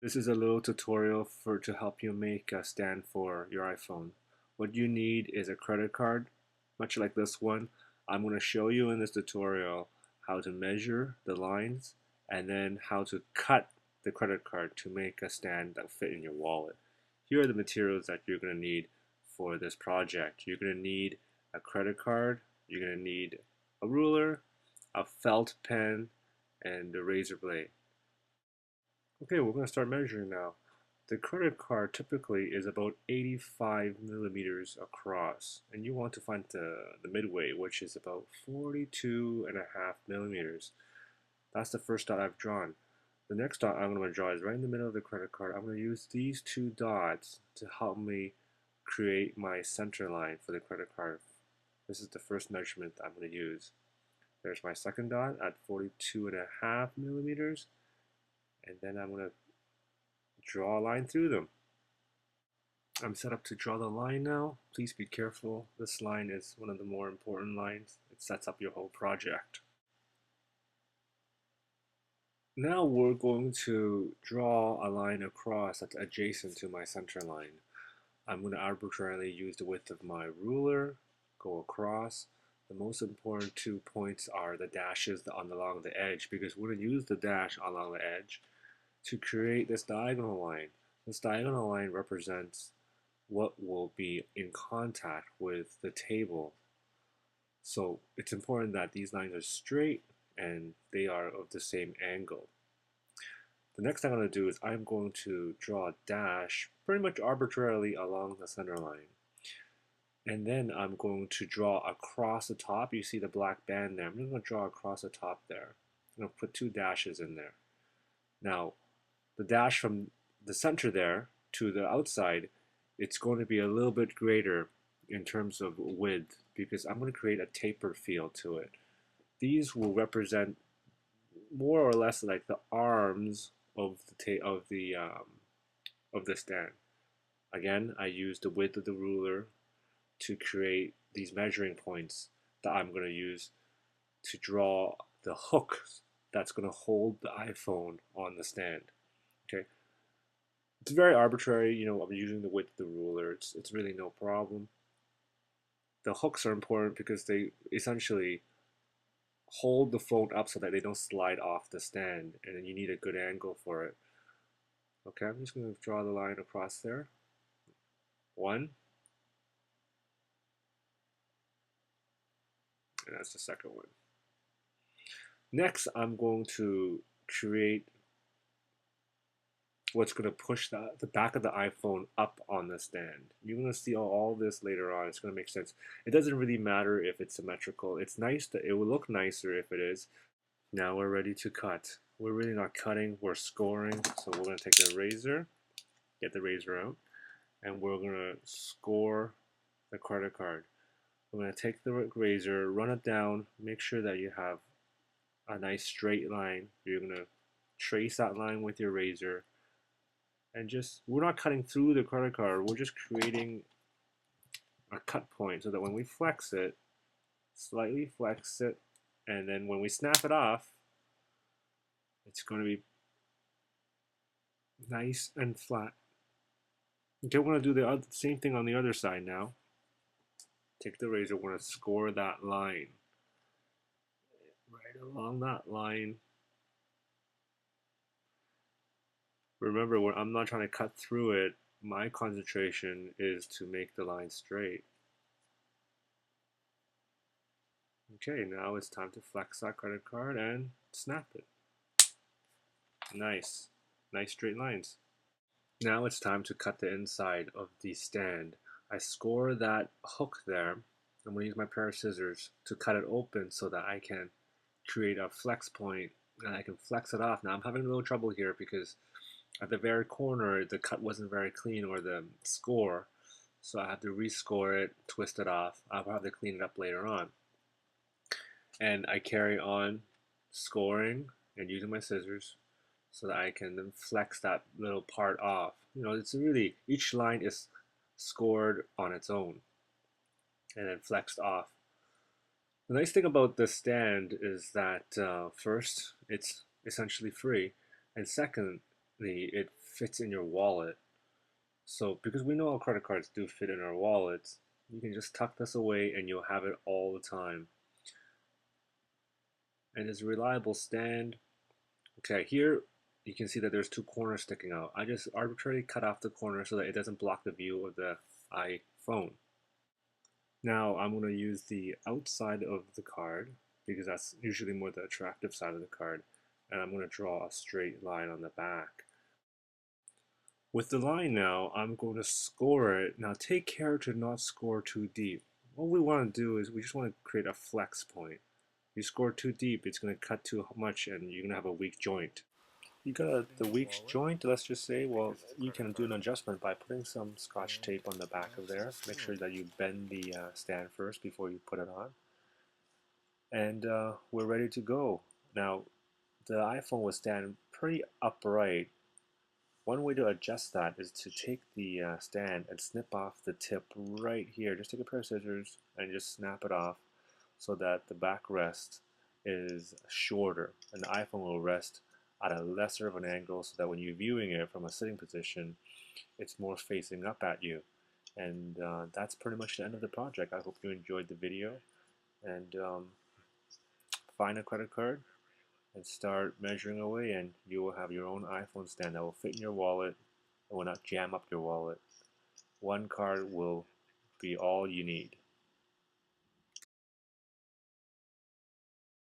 This is a little tutorial to help you make a stand for your iPhone. What you need is a credit card, much like this one. I'm going to show you in this tutorial how to measure the lines and then how to cut the credit card to make a stand that will fit in your wallet. Here are the materials that you're going to need for this project. You're going to need a credit card, you're going to need a ruler, a felt pen, and a razor blade. Okay, we're going to start measuring now. The credit card typically is about 85 millimeters across, and you want to find the midway, which is about 42.5 millimeters. That's the first dot I've drawn. The next dot I'm going to draw is right in the middle of the credit card. I'm going to use these two dots to help me create my center line for the credit card. This is the first measurement I'm going to use. There's my second dot at 42.5 millimeters, and then I'm going to draw a line through them. I'm set up to draw the line now. Please be careful. This line is one of the more important lines. It sets up your whole project. Now we're going to draw a line across that's adjacent to my center line. I'm going to arbitrarily use the width of my ruler, go across. The most important 2 points are the dashes along the edge, because we're going to use the dash along the edge to create this diagonal line. This diagonal line represents what will be in contact with the table. So it's important that these lines are straight and they are of the same angle. The next thing I'm going to do is I'm going to draw a dash pretty much arbitrarily along the center line. And then I'm going to draw across the top. You see the black band there. I'm going to draw across the top there. I'm going to put two dashes in there. Now, the dash from the center there to the outside, it's going to be a little bit greater in terms of width because I'm going to create a tapered feel to it. These will represent more or less like the arms of the stand. Again, I use the width of the ruler to create these measuring points that I'm going to use to draw the hook that's going to hold the iPhone on the stand. Okay, it's very arbitrary. I'm using the width of the ruler. It's really no problem. The hooks are important because they essentially hold the phone up so that they don't slide off the stand, and then you need a good angle for it. Okay, I'm just going to draw the line across there. One, and that's the second one. Next, I'm going to create what's going to push the back of the iPhone up on the stand. You're going to see all this later on. It's going to make sense. It doesn't really matter if it's symmetrical. It's nice that it will look nicer if it is. Now we're ready to cut. We're really not cutting, we're scoring. So we're going to take the razor, get the razor out, and we're going to score the credit card. We're going to take the razor, run it down, make sure that you have a nice straight line. You're going to trace that line with your razor, and we're not cutting through the credit card, we're just creating a cut point so that when we flex it, slightly flex it, and then when we snap it off, it's going to be nice and flat. Okay, we're going to do the same thing on the other side now. Take the razor, we're going to score that line. Right along that line. Remember, when I'm not trying to cut through it, my concentration is to make the line straight. Okay, now it's time to flex that credit card and snap it. Nice. Nice straight lines. Now it's time to cut the inside of the stand. I score that hook there. I'm going to use my pair of scissors to cut it open so that I can create a flex point and I can flex it off. Now I'm having a little trouble here because at the very corner the cut wasn't very clean, or the score, so I have to rescore it, twist it off. I'll have to clean it up later on. And I carry on scoring and using my scissors so that I can then flex that little part off. It's really, each line is scored on its own and then flexed off. The nice thing about this stand is that first, it's essentially free, and secondly, it fits in your wallet. So because we know our credit cards do fit in our wallets, you can just tuck this away and you'll have it all the time. And it's a reliable stand. Okay, here you can see that there's two corners sticking out. I just arbitrarily cut off the corner so that it doesn't block the view of the iPhone. Now I'm going to use the outside of the card because that's usually more the attractive side of the card, and I'm going to draw a straight line on the back. With the line now, I'm going to score it. Now take care to not score too deep. What we want to do is we just want to create a flex point. If you score too deep, it's going to cut too much and you're going to have a weak joint. You got the weak joint, let's just say, well, you can do an adjustment by putting some scotch tape on the back of there. Make sure that you bend the stand first before you put it on. And we're ready to go. Now, the iPhone will stand pretty upright. One way to adjust that is to take the stand and snip off the tip right here. Just take a pair of scissors and just snap it off so that the backrest is shorter and the iPhone will rest at a lesser of an angle so that when you're viewing it from a sitting position, it's more facing up at you. And that's pretty much the end of the project. I hope you enjoyed the video, and find a credit card and start measuring away, and you will have your own iPhone stand that will fit in your wallet and will not jam up your wallet. One card will be all you need.